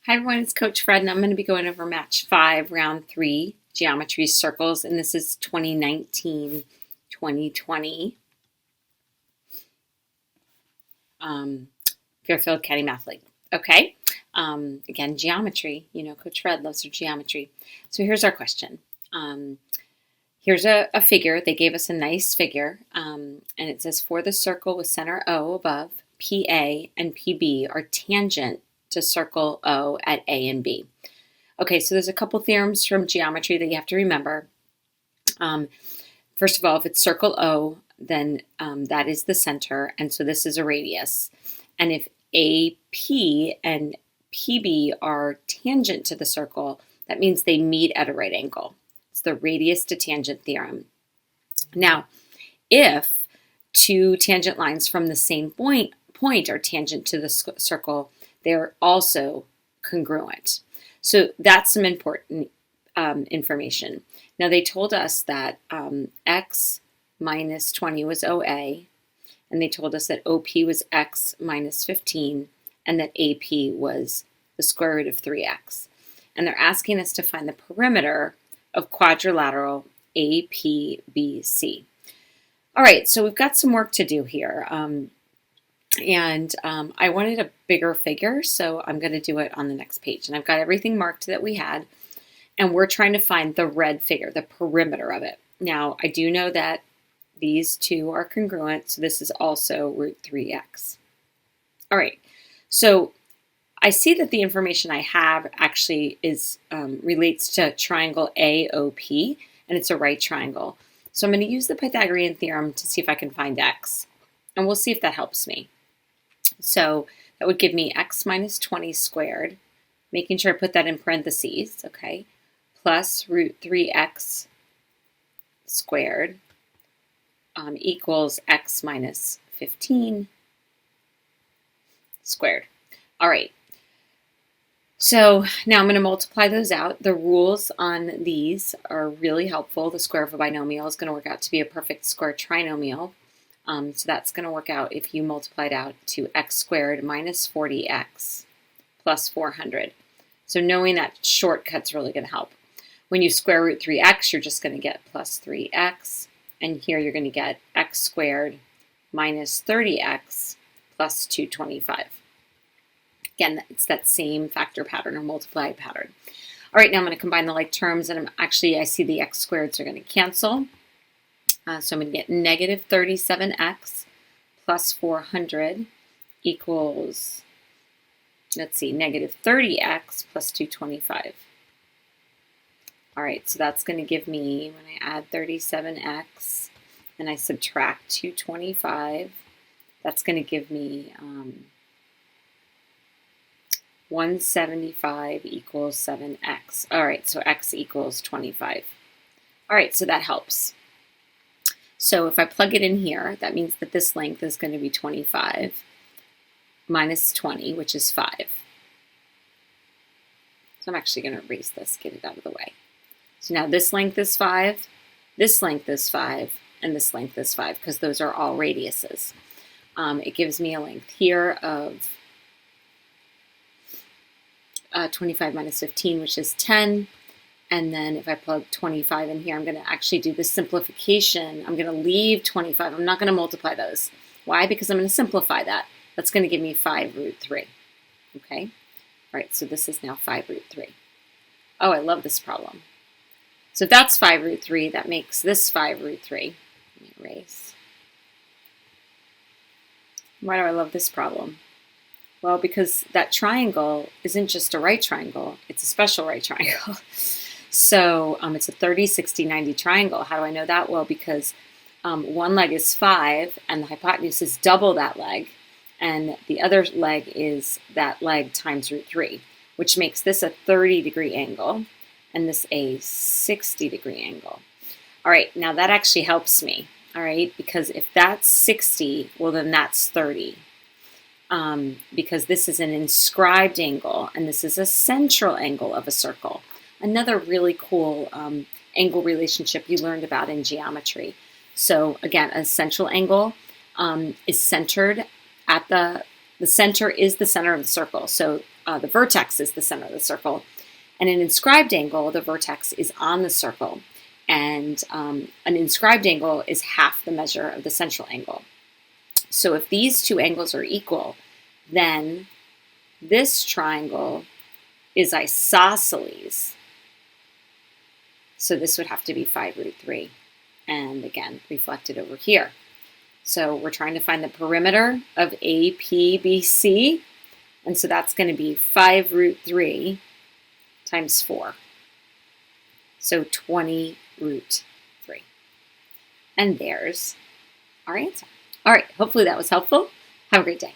Hi everyone, it's Coach Fred, and I'm going to be going over Match 5, Round 3, Geometry Circles, and this is 2019-2020 Fairfield County Math League. Okay, again, geometry, Coach Fred loves her geometry. So here's our question. Here's a figure. They gave us a nice figure, and it says for the circle with center O above, PA and PB are tangent to circle O at A and B. Okay, so there's a couple theorems from geometry that you have to remember. First of all, if it's circle O, then that is the center, and so this is a radius. And if AP and PB are tangent to the circle, that means they meet at a right angle. It's the radius to tangent theorem. Now, if two tangent lines from the same point are tangent to the circle, they're also congruent. So that's some important information. Now, they told us that x minus 20 was OA, and they told us that OP was x minus 15, and that AP was the square root of 3x. And they're asking us to find the perimeter of quadrilateral APBC. All right, so we've got some work to do here. I wanted a bigger figure, so I'm going to do it on the next page. And I've got everything marked that we had, and we're trying to find the red figure, the perimeter of it. Now, I do know that these two are congruent, so this is also root 3x. All right, so I see that the information I have actually is relates to triangle AOP, and it's a right triangle. So I'm going to use the Pythagorean theorem to see if I can find x, and we'll see if that helps me. So that would give me x minus 20 squared, making sure I put that in parentheses, okay, plus root 3x squared equals x minus 15 squared. All right. So now I'm going to multiply those out. The rules on these are really helpful. The square of a binomial is going to work out to be a perfect square trinomial. So that's going to work out if you multiply it out to x squared minus 40x plus 400. So knowing that shortcut's really going to help. When you square root 3x, you're just going to get plus 3x. And here you're going to get x squared minus 30x plus 225. Again, it's that same factor pattern or multiply pattern. All right, now I'm going to combine the like terms, and I see the x squareds are going to cancel. So I'm going to get negative 37x plus 400 equals, let's see, negative 30x plus 225. All right, so that's going to give me, when I add 37x and I subtract 225, that's going to give me 175 equals 7x. All right, so x equals 25. All right, so that helps. So if I plug it in here, that means that this length is going to be 25 minus 20, which is 5. So I'm actually going to erase this, get it out of the way. So now this length is 5, this length is 5, and this length is 5, because those are all radiuses. It gives me a length here of 25 minus 15, which is 10. And then if I plug 25 in here, I'm going to actually do the simplification. I'm going to leave 25. I'm not going to multiply those. Why? Because I'm going to simplify that. That's going to give me 5 root 3. Okay? All right, so this is now 5 root 3. Oh, I love this problem. So if that's 5 root 3, that makes this 5 root 3. Let me erase. Why do I love this problem? Well, because that triangle isn't just a right triangle. It's a special right triangle. So it's a 30, 60, 90 triangle. How do I know that? Well, because one leg is 5, and the hypotenuse is double that leg, and the other leg is that leg times root 3, which makes this a 30-degree angle, and this a 60-degree angle. All right, now that actually helps me, all right, because if that's 60, well, then that's 30. Because this is an inscribed angle, and this is a central angle of a circle. Another really cool angle relationship you learned about in geometry. So again, a central angle is centered at the center is the center of the circle. So the vertex is the center of the circle. And an inscribed angle, the vertex is on the circle. And an inscribed angle is half the measure of the central angle. So if these two angles are equal, then this triangle is isosceles. So this would have to be 5 root 3. And again, reflected over here. So we're trying to find the perimeter of APBC. And so that's going to be 5 root 3 times 4. So 20 root 3. And there's our answer. All right, hopefully that was helpful. Have a great day.